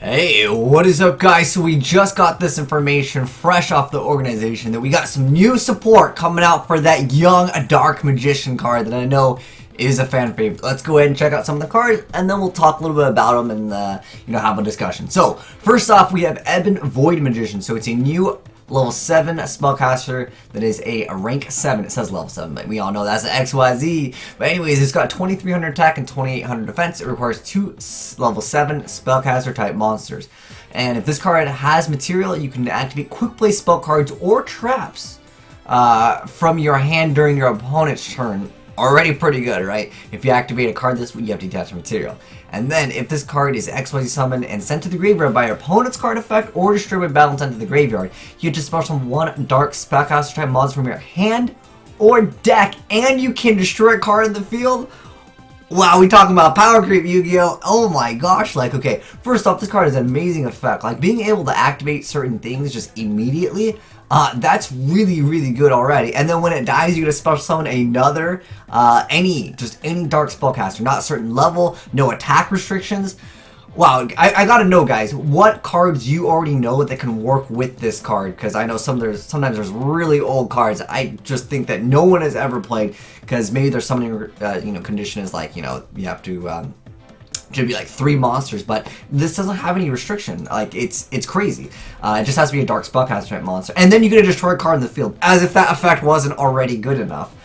Hey, what is up guys? So we just got this information fresh off the organization that we got some new support coming out for that young Dark Magician card that I know is a fan favorite. Let's go ahead and check out some of the cards and then we'll talk a little bit about them and have a discussion. So first off we have Ebon Void Magician. So it's a new level 7 spellcaster that is a rank 7. It says level 7, but we all know that's an XYZ. But anyways, it's got 2300 attack and 2800 defense. It requires 2 level 7 spellcaster type monsters. And if this card has material, you can activate quick play spell cards or traps from your hand during your opponent's turn. Already pretty good, right? If you activate a card this way, you have to detach the material. And then, if this card is XYZ summoned and sent to the graveyard by your opponent's card effect or destroyed by battle and sent to the graveyard, you just spell summon one dark spellcaster type monster from your hand or deck, and you can destroy a card in the field. Wow, we talking about power creep, Yu-Gi-Oh! Oh my gosh, okay, first off, this card has an amazing effect. Like, being able to activate certain things just immediately, that's really good already. And then when it dies, you get to special summon another, any dark spellcaster, not a certain level, no attack restrictions. Wow, I gotta know, guys, what cards you already know that can work with this card, because I know sometimes there's really old cards I just think that no one has ever played, because maybe there's summoning condition is like, you have to should be like 3 monsters, but this doesn't have any restriction. Like, it's crazy. It just has to be a dark spellcaster type monster, and then you get to destroy a card in the field, as if that effect wasn't already good enough.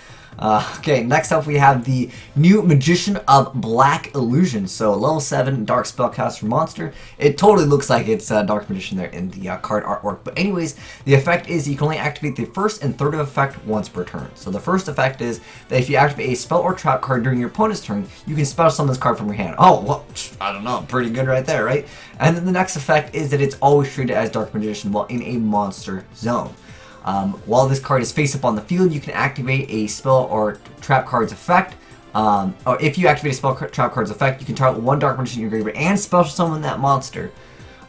Okay, next up we have the new Magician of Black Illusion. So level 7 dark spellcaster monster. It totally looks like it's Dark Magician there in the card artwork. But anyways, the effect is you can only activate the first and third effect once per turn. So the first effect is that if you activate a spell or trap card during your opponent's turn, you can special summon this card from your hand. Oh, well, I don't know, pretty good right there, right? And then the next effect is that it's always treated as Dark Magician while in a monster zone. While this card is face up on the field, you can activate a spell or trap card's effect. Or if you activate a spell trap card's effect, you can target one Dark Magician in your graveyard and special summon that monster.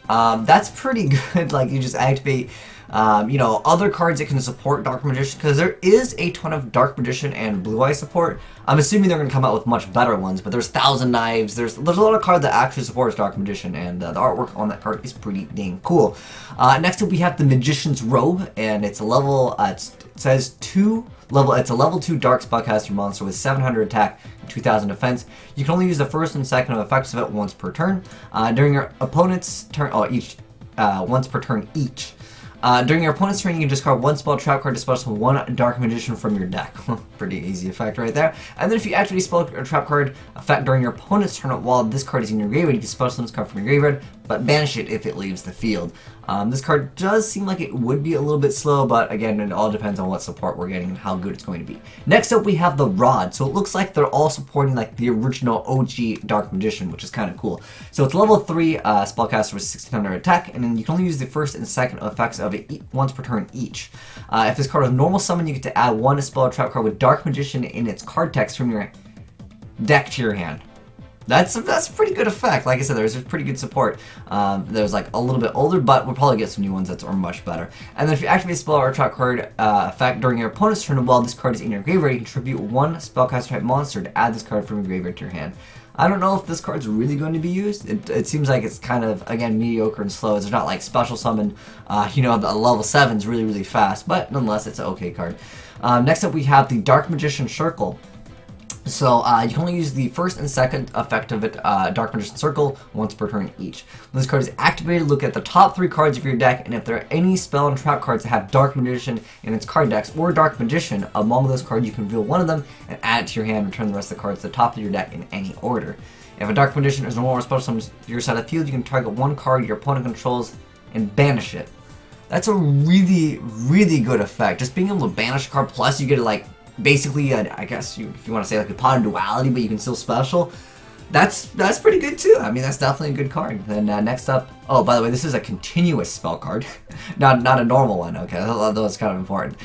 That's pretty good. Like, you just activate other cards that can support Dark Magician, because there is a ton of Dark Magician and Blue Eye support. I'm assuming they're going to come out with much better ones, but there's Thousand Knives, there's a lot of cards that actually supports Dark Magician, and the artwork on that card is pretty dang cool. Next up we have the Magician's Robe, and it's a level, it's a level 2 dark spellcaster monster with 700 attack and 2000 defense. You can only use the first and second effects of it once per turn. During your opponent's turn, once per turn each. During your opponent's turn, you can discard one spell trap card to special summon one Dark Magician from your deck. Pretty easy effect right there. And then if you activate a spell or trap card effect during your opponent's turn while this card is in your graveyard, you can special summon this card from your graveyard, but banish it if it leaves the field. This card does seem like it would be a little bit slow, but again, it all depends on what support we're getting and how good it's going to be. Next up, we have the Rod. So it looks like they're all supporting like the original OG Dark Magician, which is kind of cool. So it's level 3 spellcaster with 1600 attack, and then you can only use the first and second effects of it once per turn each. If this card is normal summon, you get to add one spell or trap card with Dark Magician in its card text from your deck to your hand. That's a pretty good effect. Like I said, there's pretty good support. There's like a little bit older, but we'll probably get some new ones that are much better. And then if you activate a spell or trap card effect during your opponent's turn while this card is in your graveyard, you contribute one spellcaster type monster to add this card from your graveyard to your hand. I don't know if this card's really going to be used. It seems like it's kind of, again, mediocre and slow. It's not like special summon, the level 7's really fast, but nonetheless, it's an okay card. Next up, we have the Dark Magician Circle. So you can only use the first and second effect of it, Dark Magician Circle, once per turn each. When this card is activated, look at the top 3 cards of your deck, and if there are any spell and trap cards that have Dark Magician in its card decks, or Dark Magician among those cards, you can reveal one of them and add it to your hand and return the rest of the cards to the top of your deck in any order. If a Dark Magician is no more special summon to your side of the field, you can target one card your opponent controls and banish it. That's a really good effect. Just being able to banish a card, plus you get to basically, I guess if you want to say like a pot of duality, but you can still special. That's pretty good too. I mean, that's definitely a good card. Then next up, oh, by the way, this is a continuous spell card, not a normal one. Okay, that's kind of important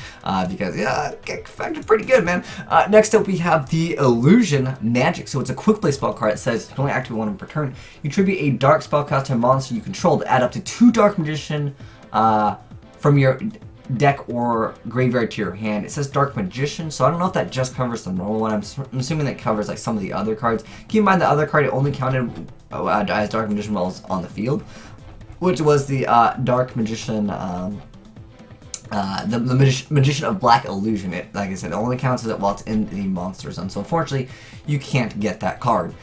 because effect is pretty good, man. Next up, we have the Illusion Magic. So it's a quick play spell card. It says you can only activate one per turn. You tribute a dark spellcaster monster you control to add up to 2 Dark Magician from your deck or graveyard to your hand. It says Dark Magician, so I don't know if that just covers the normal one. I'm assuming that covers some of the other cards. Keep in mind the other card, it only counted as Dark Magician while it's on the field. which was the Dark Magician, the Magician of Black Illusion. It, like I said, it only counts as it while it's in the monster zone. So unfortunately, you can't get that card.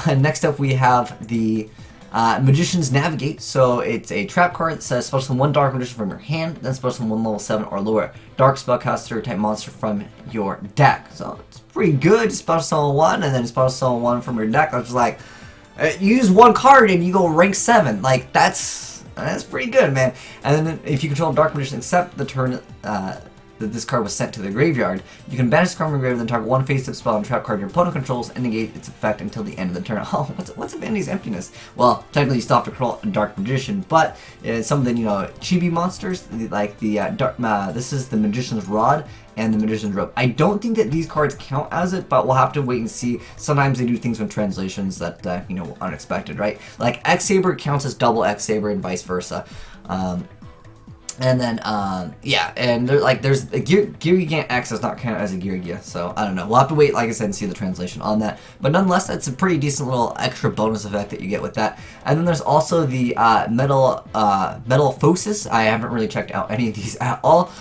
Next up, we have the Magician's Navigate. So it's a trap card that says special summon one Dark Magician from your hand, then special summon one level 7 or lower Dark Spellcaster type monster from your deck. So it's pretty good. Special summon one, and then special summon one from your deck. I was just like, you use one card and you go rank 7. Like that's pretty good, man. And then if you control Dark Magician except the turn that this card was sent to the graveyard, you can banish the card from the graveyard, then target one face-up spell and trap card your opponent controls and negate its effect until the end of the turn. Oh, what's Vanity's Emptiness? Well, technically you still have to control a Dark Magician, but some of the, chibi monsters, like the this is the Magician's Rod and the Magician's Rope. I don't think that these cards count as it, but we'll have to wait and see. Sometimes they do things with translations that, unexpected, right? Like X-Saber counts as double X-Saber and vice versa. And then, yeah, and there's a Gigant X does not count as a Giragia, so I don't know. We'll have to wait, like I said, and see the translation on that. But nonetheless, that's a pretty decent little extra bonus effect that you get with that. And then there's also the Metamorphosis. I haven't really checked out any of these at all.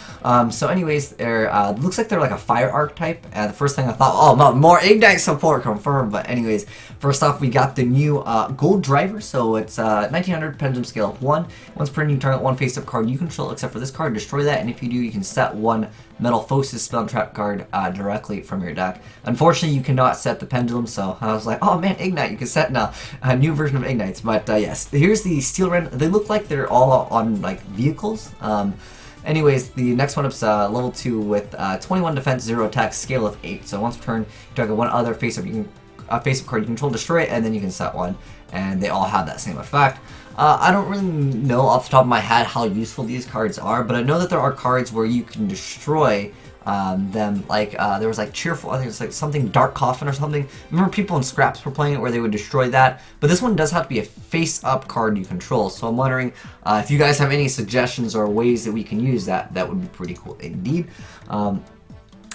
So anyways, they're looks like they're like a fire archetype. The first thing I thought, oh, more Ignite support confirmed. But anyways, first off, we got the new Gold Driver. So it's 1900 Pendulum Scale of 1. Once per you target one face-up card you control, except for this card, destroy that. And if you do, you can set one Metamorphosis spell and trap card directly from your deck. Unfortunately, you cannot set the Pendulum, so I was like, oh man, Ignite, you can set now. A new version of Ignites. But yes, here's the Steel Ren. They look like they're all on like vehicles. Anyways, the next one up's level 2 with 21 defense, 0 attack, scale of 8. So once per turn, you target one other face-up face-up card you control, destroy it, and then you can set one. And they all have that same effect. I don't really know off the top of my head how useful these cards are, but I know that there are cards where you can destroy them. Like there was like Cheerful, I think it's like something Dark Coffin or something. I remember people in Scraps were playing it where they would destroy that. But this one does have to be a face-up card you control. So I'm wondering if you guys have any suggestions or ways that we can use that. That would be pretty cool indeed.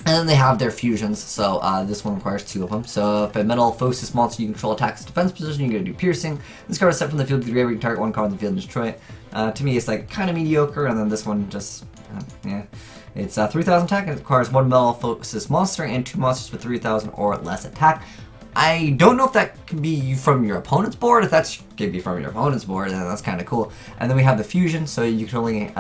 And then they have their fusions, so this one requires 2 of them. So if a Metamorphosis monster you control attacks defense position, you're going to do Piercing. This card is set from the field to the graveyard, you can target one card on the field and destroy it. To me, it's like kind of mediocre, and then this one just, yeah. It's 3,000 attack, and it requires one Metamorphosis monster and 2 monsters with 3,000 or less attack. I don't know if that could be from your opponent's board. If that could be from your opponent's board, then that's kind of cool. And then we have the fusion, so you can only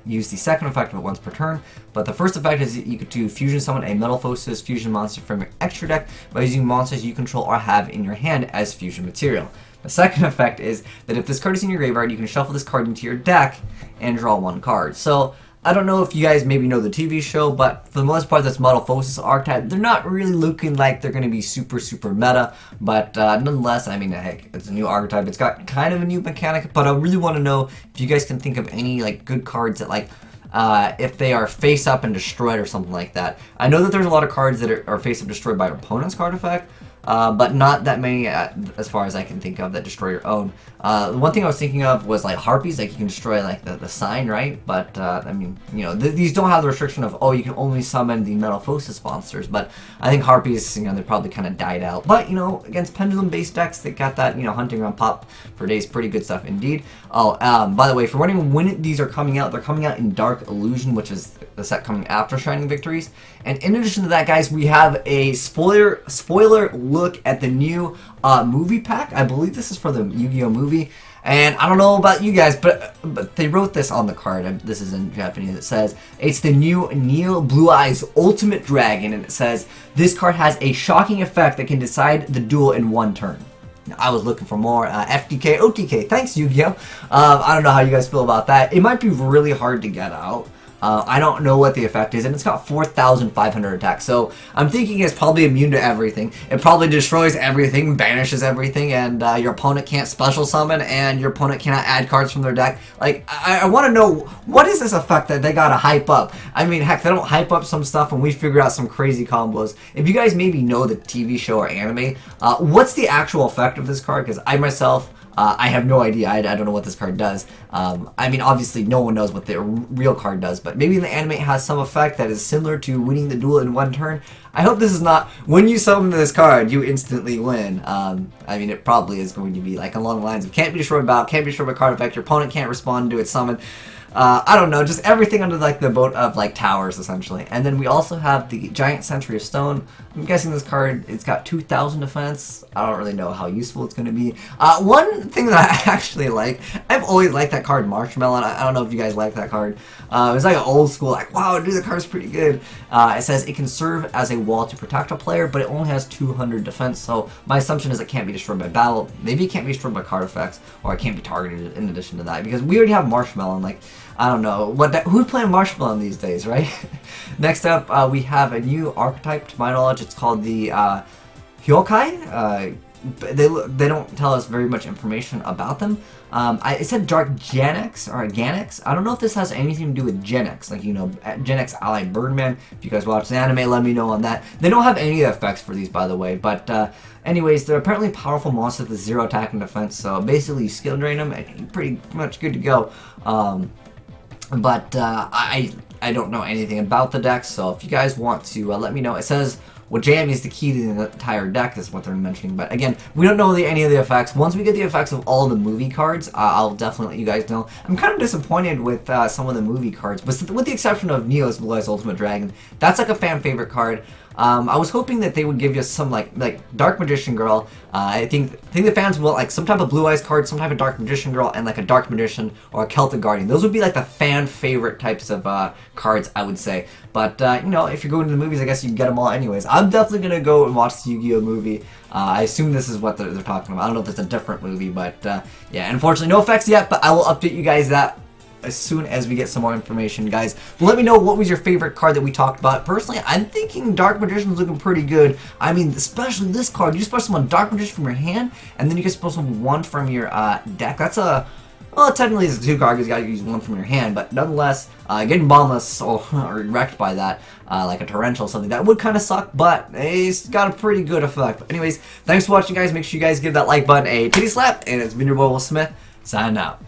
use the second effect of it once per turn. But the first effect is you could do fusion summon a Metamorphosis fusion monster from your extra deck by using monsters you control or have in your hand as fusion material. The second effect is that if this card is in your graveyard, you can shuffle this card into your deck and draw 1 card. So I don't know if you guys maybe know the TV show, but for the most part, this Metamorphosis archetype, they're not really looking like they're going to be super meta, but nonetheless, I mean, heck, it's a new archetype. It's got kind of a new mechanic, but I really want to know if you guys can think of any like good cards that like, if they are face up and destroyed or something like that. I know that there's a lot of cards that are face up destroyed by your opponent's card effect, but not that many as far as I can think of that destroy your own. One thing I was thinking of was like Harpies, like you can destroy like the sign, right? But I mean, these don't have the restriction of, oh, you can only summon the Metamorphosis monsters, but I think Harpies, they probably kind of died out. But, against Pendulum-based decks, they got that, hunting around pop for days, pretty good stuff indeed. Oh, by the way, for wondering when these are coming out, they're coming out in Dark Illusion, which is the set coming after Shining Victories. And in addition to that, guys, we have a spoiler look at the new movie pack. I believe this is for the Yu-Gi-Oh movie. And I don't know about you guys, but they wrote this on the card. This is in Japanese. It says, it's the new Neo Blue Eyes Ultimate Dragon. And it says, this card has a shocking effect that can decide the duel in 1 turn. Now, I was looking for more FTK, OTK. Thanks, Yu-Gi-Oh! I don't know how you guys feel about that. It might be really hard to get out. I don't know what the effect is, and it's got 4,500 attack, so I'm thinking it's probably immune to everything. It probably destroys everything, banishes everything, and your opponent can't special summon, and your opponent cannot add cards from their deck. Like, I want to know, what is this effect that they gotta hype up? I mean, heck, they don't hype up some stuff when we figure out some crazy combos. If you guys maybe know the TV show or anime, what's the actual effect of this card? Because I myself, I have no idea. I don't know what this card does. I mean, obviously, no one knows what the real card does, but maybe the anime has some effect that is similar to winning the duel in 1 turn. I hope this is not, when you summon this card, you instantly win. I mean, it probably is going to be like along the lines of can't be destroyed by battle, can't be destroyed by card effect, your opponent can't respond to its summon. I don't know, just everything under like the boat of like towers essentially. And then we also have the Giant Century of Stone. I'm guessing this card, it's got 2,000 defense. I don't really know how useful it's going to be. One thing that I actually like, I've always liked that card Marshmallow. I don't know if you guys like that card. It's like an old school, like, wow, dude, the card's pretty good. It says it can serve as a wall to protect a player, but it only has 200 defense. So my assumption is it can't be destroyed by battle. Maybe it can't be destroyed by card effects, or it can't be targeted in addition to that, because we already have Marshmallow. And like, I don't know who's playing Marshmallow these days, right? Next up, we have a new archetype. To my knowledge, it's called the Hyokai. They don't tell us very much information about them. It said Dark Genex or Ganex. I don't know if this has anything to do with Genex, like, you know, Genex Ally Birdman. If you guys watch the anime, let me know on that. They don't have any effects for these, by the way, but anyways, they're apparently powerful monsters with 0 attack and defense, so basically you skill drain them and you're pretty much good to go. But I don't know anything about the deck, so if you guys want to let me know. It says, well, jam is the key to the entire deck, is what they're mentioning. But again, we don't know any of the effects. Once we get the effects of all the movie cards, I'll definitely let you guys know. I'm kind of disappointed with some of the movie cards, but with the exception of Neo's Blue Eyes Ultimate Dragon, that's like a fan favorite card. I was hoping that they would give you some like Dark Magician Girl. I think the fans will like some type of Blue Eyes card, some type of Dark Magician Girl, and like a Dark Magician or a Celtic Guardian. Those would be like the fan favorite types of cards, I would say. But you know, if you're going to the movies, I guess you can get them all anyways. I'm definitely gonna go and watch the Yu-Gi-Oh movie. I assume this is what they're talking about. I don't know if it's a different movie, but yeah. Unfortunately, no effects yet. But I will update you guys that as soon as we get some more information, guys. Let me know what was your favorite card that we talked about. Personally, I'm thinking Dark Magician's looking pretty good. I mean, especially this card. You just summon Dark Magician from your hand, and then you can summon one from your deck. That's a, well, technically it's a 2 card because you gotta use one from your hand, but nonetheless, getting bombless or wrecked by that, like a torrential or something, that would kind of suck, but it's got a pretty good effect. But anyways, thanks for watching, guys. Make sure you guys give that like button a titty slap, and it's been your boy Will Smith, signing out.